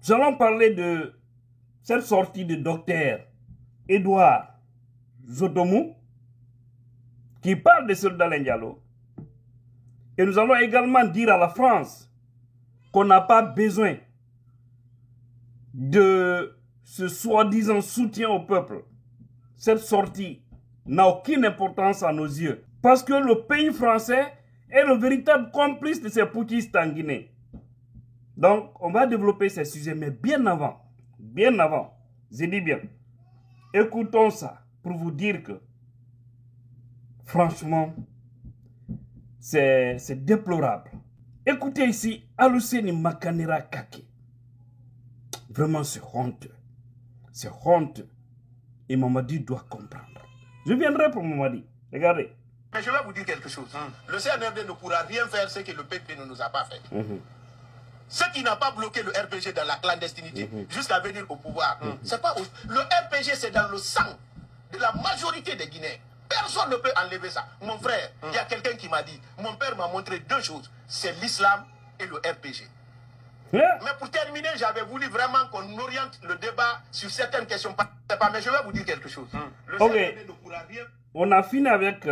Nous allons parler de cette sortie de docteur Edouard Zotomou qui parle de Soldat Diallo. Et nous allons également dire à la France qu'on n'a pas besoin de ce soi-disant soutien au peuple. Cette sortie n'a aucune importance à nos yeux. Parce que le pays français est le véritable complice de ces putschistes en Guinée. Donc, on va développer ces sujets, mais bien avant, je dis bien, écoutons ça pour vous dire que, franchement, c'est déplorable. Écoutez ici, Aluseni Makanera Kake. Vraiment, c'est honteux. C'est honteux. Et Mamadi doit comprendre. Je viendrai pour Mamadi. Regardez. Mais je vais vous dire quelque chose. Le CNRD ne pourra rien faire ce que le PP ne nous a pas fait. Ce qui n'a pas bloqué le RPG dans la clandestinité jusqu'à venir au pouvoir. C'est pas le RPG, c'est dans le sang de la majorité des Guinéens. Personne ne peut enlever ça. Mon frère, il y a quelqu'un qui m'a dit, mon père m'a montré deux choses. C'est l'islam et le RPG. Mais pour terminer, j'avais voulu vraiment qu'on oriente le débat sur certaines questions. Mais je vais vous dire quelque chose. Le CNRD ne pourra rien... On a fini avec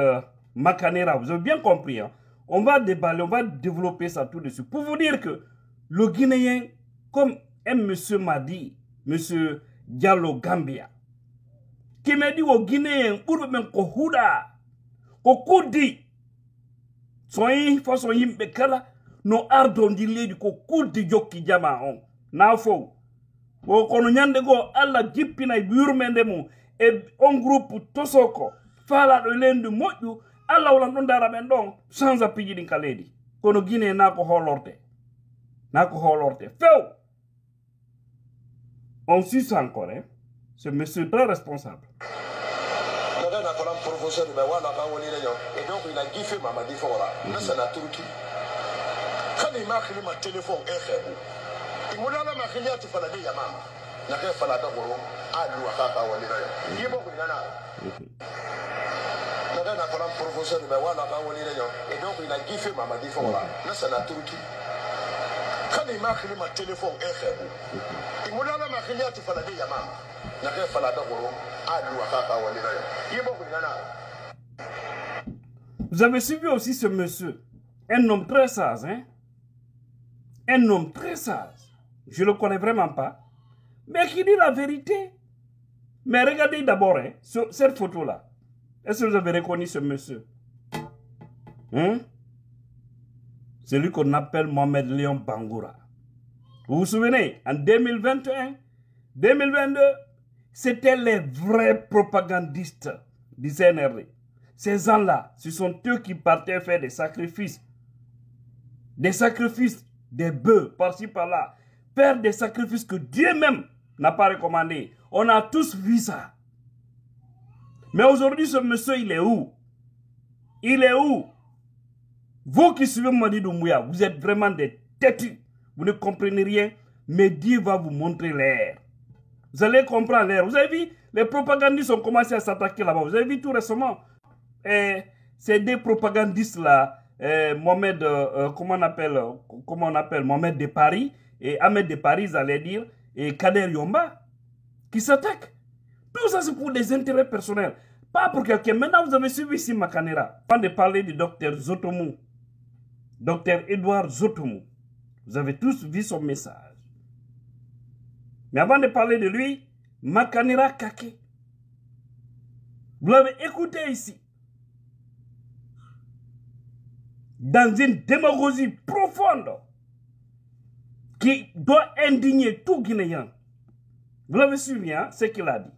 Makanera. Vous avez bien compris. Hein? On va déballer, on va développer ça tout de suite. Pour vous dire que le Guinéen, comme un monsieur m'a dit, monsieur Diallo Gambia, qui m'a dit au Guinéen, pour même Kohuda, Kokudi, soyez façon yimbekala, no ardon di lady Kokudi Joki Jama on. Nafo. Kono nyande go alla jippina yurmende mu e on groupe tosoko fala do lendu moju alla wala non dara ben don sans apiji din kaledi kono Guinée na ko holorte. Feu! On suit ça encore, hein? Ce monsieur très responsable. Et donc il a giffé Mamadi Fora. Là, c'est la Turquie. Quand il m'a créé ma téléphone, il m'a dit que tu fais la Yamama. Il a fait la Dagoro. Ah, nous, à Kaka, on est là. Il est bon, il a là. Et donc il a giffé Mamadi Fora. Là, c'est la Turquie. Quand il m'a créé ma téléphone, il m'a dit que tu fais la Yamama. Il a fait la Dagoro. Ah, nous, à Kaka, on est là. Il est bon, il a là. Vous avez suivi aussi ce monsieur, un homme très sage, hein? Un homme très sage. Je ne le connais vraiment pas, mais qui dit la vérité. Mais regardez d'abord hein, cette photo-là. Est-ce que vous avez reconnu ce monsieur? Hein? Celui qu'on appelle Mohamed Léon Bangoura. Vous vous souvenez, en 2021, 2022, c'était les vrais propagandistes du CNRD. Ces gens-là, ce sont eux qui partaient faire des sacrifices. Des sacrifices, des bœufs, par-ci, par-là. Faire des sacrifices que Dieu même n'a pas recommandé. On a tous vu ça. Mais aujourd'hui, ce monsieur, il est où? Il est où? Vous qui suivez Mamadi Doumbouya, vous êtes vraiment des têtus. Vous ne comprenez rien, mais Dieu va vous montrer l'air. Vous allez comprendre l'air. Vous avez vu, les propagandistes ont commencé à s'attaquer là-bas. Vous avez vu tout récemment. C'est des propagandistes là, Mohamed, comment on appelle Mohamed de Paris, et Ahmed de Paris, j'allais dire, et Kader Yomba, qui s'attaquent. Tout ça, c'est pour des intérêts personnels. Pas pour quelqu'un. Maintenant, vous avez suivi ici Makanera. Avant de parler du docteur Zotomou, docteur Edouard Zotomou, vous avez tous vu son message. Mais avant de parler de lui, Makanera Kake, vous l'avez écouté ici. Dans une démagogie profonde qui doit indigner tout Guinéen. Vous l'avez suivi, hein, ce qu'il a dit.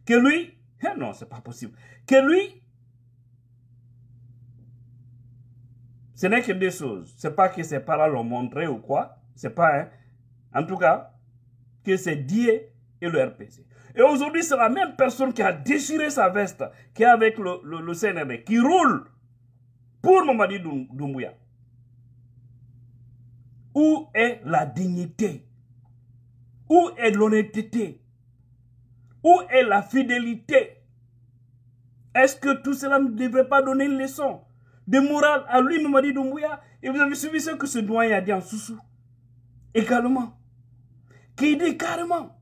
Que lui, non, c'est pas possible. Que lui, ce n'est que deux choses. C'est pas que ses parents l'ont montré ou quoi. C'est pas, hein. En tout cas, que c'est Dieu et le RPC. Et aujourd'hui, c'est la même personne qui a déchiré sa veste, qui est avec le CNRD, qui roule pour Mamadi Doumbouya. Où est la dignité? Où est l'honnêteté? Où est la fidélité? Est-ce que tout cela ne devrait pas donner une leçon de morale à lui, Mamadi Doumbouya? Et vous avez suivi ce que ce doyen a dit en Soussou. Également, qui dit carrément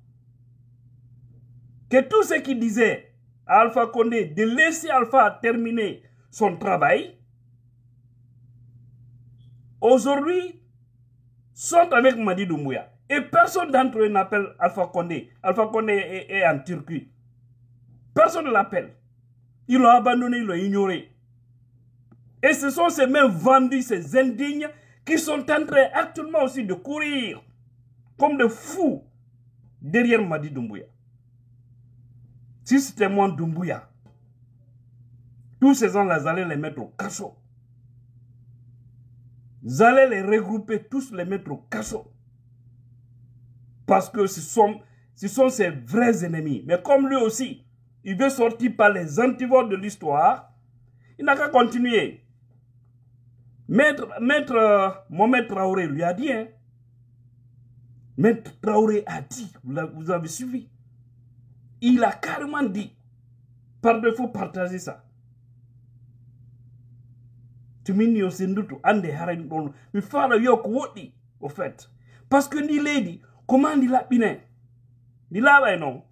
que tout ce qu'il disait à Alpha Condé de laisser Alpha terminer son travail, aujourd'hui, sont avec Madi Doumbouya. Et personne d'entre eux n'appelle Alpha Condé. Alpha Condé est en Turquie. Personne ne l'appelle. Ils l'ont abandonné, ils l'ont ignoré. Et ce sont ces mêmes vendus, ces indignes, qui sont en train actuellement aussi de courir comme des fous derrière Madi Doumbouya. Si c'était moi Doumbouya, tous ces gens-là, allaient les mettre au cachot. Vous allez les regrouper, tous les mettre au cachot. Parce que ce sont ses vrais ennemis. Mais comme lui aussi, il veut sortir par les antipodes de l'histoire, il n'a qu'à continuer. Maître Mohamed Traoré lui a dit, hein. Maître Traoré a dit, vous avez suivi. Il a carrément dit, par défaut, partagez ça. Tu m'ignes au sendutu, ande haren don, mais fala yok wodi, au fait. Parce que ni lady, comment ni la bine? Ni la bay non.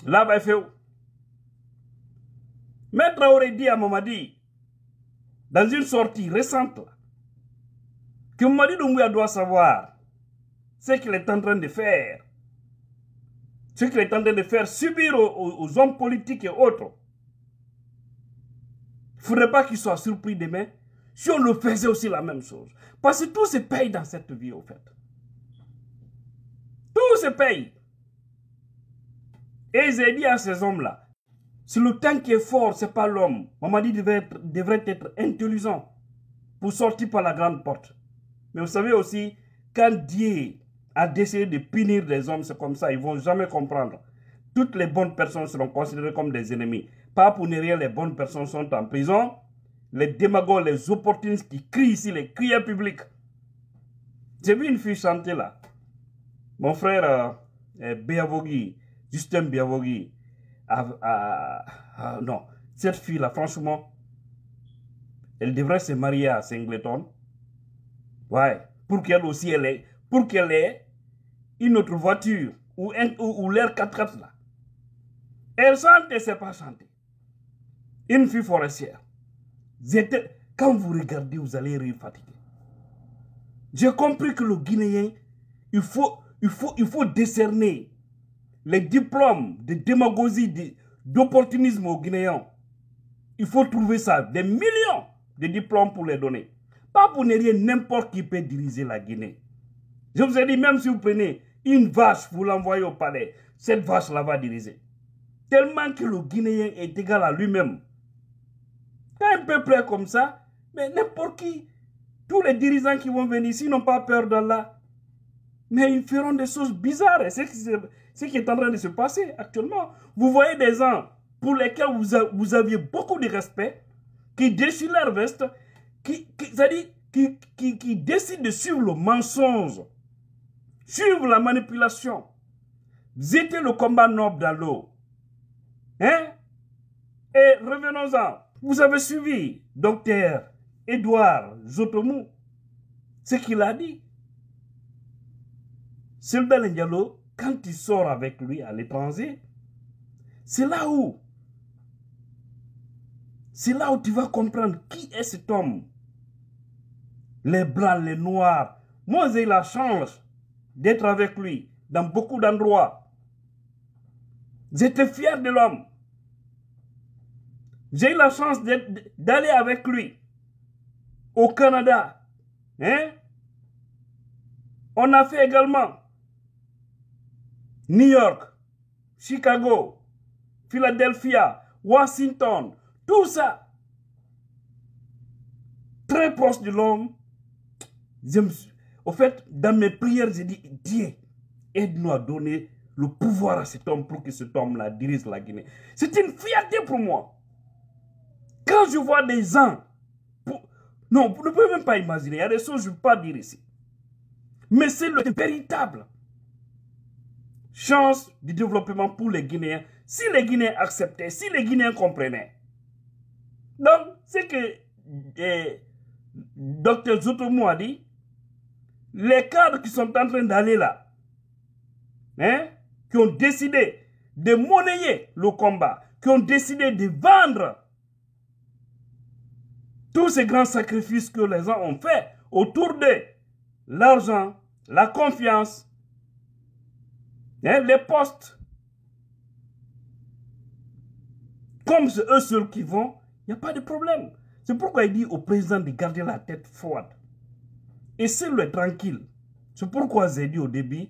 La bay feu. Maître Traoré dit à Mamadi, dans une sortie récente, que Mamadi Doumbouya doit savoir ce qu'il est en train de faire. Ce qu'il est en train de faire subir aux hommes politiques et autres. Il ne faudrait pas qu'ils soient surpris demain si on le faisait aussi la même chose. Parce que tout se paye dans cette vie, au fait. Tout se paye. Et j'ai dit à ces hommes-là, si le temps qui est fort, ce n'est pas l'homme. Mamadi devrait être intelligent pour sortir par la grande porte. Mais vous savez aussi, quand Dieu a décidé de punir des hommes, c'est comme ça, ils ne vont jamais comprendre. Toutes les bonnes personnes seront considérées comme des ennemis. Pas pour ne rien, les bonnes personnes sont en prison. Les démagogues, les opportunistes qui crient ici, les crieurs publics. J'ai vu une fille chanter là. Mon frère Biavogi, Justin Biavogi, non, cette fille-là, franchement, elle devrait se marier à Singleton. Ouais, pour qu'elle aussi, qu'elle ait une autre voiture ou l'air 4x4 là. Elle chante et ne sait pas chanter. Une fille forestière. Quand vous regardez, vous allez rire fatigué. J'ai compris que le Guinéen, il faut décerner les diplômes de démagogie, d'opportunisme aux Guinéens. Il faut trouver ça, des millions de diplômes pour les donner. Pas pour ne rien, n'importe qui peut diriger la Guinée. Je vous ai dit, même si vous prenez une vache, vous l'envoyez au palais, cette vache-là va diriger. Tellement que le Guinéen est égal à lui-même. Quand un peuple est comme ça, mais n'importe qui, tous les dirigeants qui vont venir ici n'ont pas peur d'Allah. Mais ils feront des choses bizarres. C'est ce qui est en train de se passer actuellement. Vous voyez des gens pour lesquels vous aviez beaucoup de respect, qui déchirent leur veste, qui décident de suivre le mensonge, suivre la manipulation. Vous étiez le combat noble dans l'eau. Hein? Et revenons-en. Vous avez suivi Dr Edouard Zotomou, ce qu'il a dit. Sylvain Ndiallo, quand il sort avec lui à l'étranger, c'est là où tu vas comprendre qui est cet homme. Les blancs, les noirs. Moi, j'ai la chance d'être avec lui dans beaucoup d'endroits. J'étais fier de l'homme. J'ai eu la chance d'aller avec lui au Canada. Hein? On a fait également New York, Chicago, Philadelphia, Washington, tout ça. Très proche de l'homme. Au fait, dans mes prières, j'ai dit, Dieu, aide-nous à donner le pouvoir à cet homme pour que cet homme-là dirige la Guinée. C'est une fierté pour moi. Quand je vois des gens, non, vous ne pouvez même pas imaginer, il y a des choses que je ne peux pas dire ici. Mais c'est le véritable chance de développement pour les Guinéens, si les Guinéens acceptaient, si les Guinéens comprenaient. Donc, c'est que Dr Zotomou a dit, les cadres qui sont en train d'aller là, hein, qui ont décidé de monnayer le combat, qui ont décidé de vendre tous ces grands sacrifices que les gens ont fait autour de l'argent, la confiance, hein, les postes. Comme c'est eux seuls qui vont, il n'y a pas de problème. C'est pourquoi il dit au président de garder la tête froide. Et c'est-le tranquille. C'est pourquoi j'ai dit au début,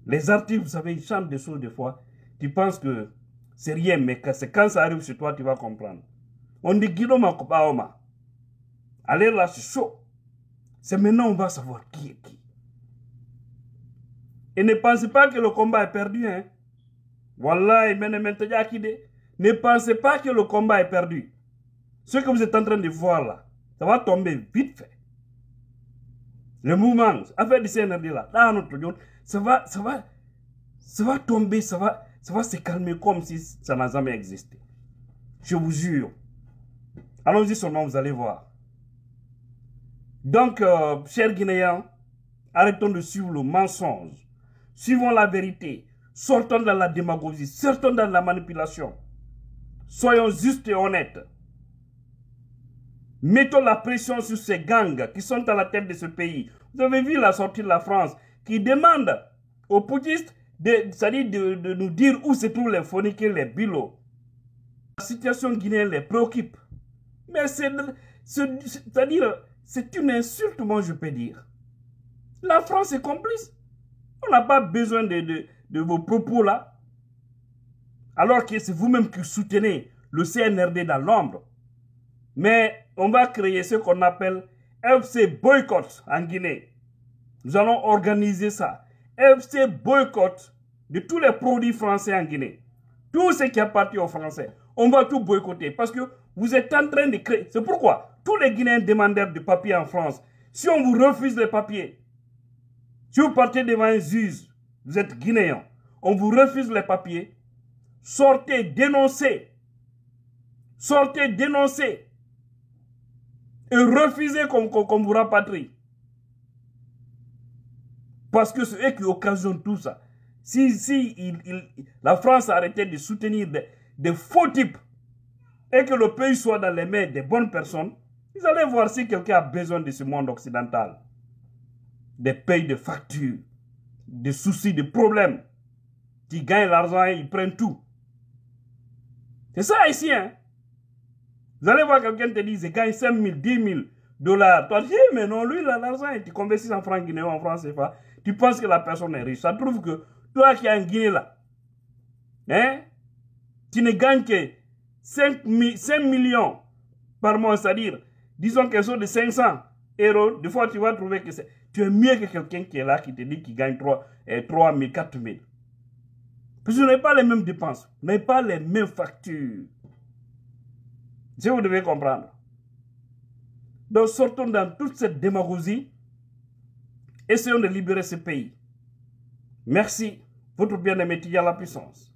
les artistes, vous savez, ils chantent des choses des fois. Tu penses que c'est rien, mais c'est quand ça arrive chez toi, tu vas comprendre. On dit Guillaume Kopaoma. Allez là, c'est chaud. C'est maintenant on va savoir qui est qui. Et ne pensez pas que le combat est perdu. Hein? Voilà, ne pensez pas que le combat est perdu. Ce que vous êtes en train de voir là, ça va tomber vite fait. Le mouvement, affaire du CNRD là, ça va tomber, ça va se calmer comme si ça n'a jamais existé. Je vous jure. Allons-y seulement, vous allez voir. Donc, chers Guinéens, arrêtons de suivre le mensonge. Suivons la vérité. Sortons dans la démagogie. Sortons dans la manipulation. Soyons justes et honnêtes. Mettons la pression sur ces gangs qui sont à la tête de ce pays. Vous avez vu la sortie de la France qui demande aux putschistes de nous dire où se trouvent les phoniques, les bilots. La situation guinéenne les préoccupe. Mais c'est-à-dire, c'est une insulte, moi je peux dire. La France est complice. On n'a pas besoin de vos propos là. Alors que c'est vous-même qui soutenez le CNRD dans l'ombre. Mais on va créer ce qu'on appelle FC Boycott en Guinée. Nous allons organiser ça. FC Boycott de tous les produits français en Guinée. Tout ce qui appartient aux Français. On va tout boycotter parce que vous êtes en train de créer. C'est pourquoi tous les Guinéens demandeurs de papiers en France, si on vous refuse les papiers, si vous partez devant un juge, vous êtes Guinéen, on vous refuse les papiers, sortez, dénoncez. Sortez, dénoncez. Et refusez qu'on vous rapatrie. Parce que c'est eux qui occasionnent tout ça. Si la France arrêtait de soutenir des faux types et que le pays soit dans les mains des bonnes personnes, vous allez voir si quelqu'un a besoin de ce monde occidental. Des pays de factures, des soucis, des problèmes. Qui gagnent l'argent et ils prennent tout. C'est ça ici, hein. Vous allez voir quelqu'un te dit, je gagne 5 000, 10 000 $. Toi, tu dis, mais non, lui, il a l'argent, tu convertis en francs guinéens, en francs CFA. Tu penses que la personne est riche. Ça prouve que toi qui es en Guinée là, hein, tu ne gagnes que 5 millions par mois, c'est-à-dire, disons quelque chose de 500 €. Des fois, tu vas trouver que tu es mieux que quelqu'un qui est là, qui te dit qu'il gagne 3 000, 4 000. Parce que vous n'avez pas les mêmes dépenses, vous n'avez pas les mêmes factures. Si vous devez comprendre. Donc, sortons dans toute cette démagogie. Essayons de libérer ce pays. Merci. Votre bien-aimé Tidja la puissance.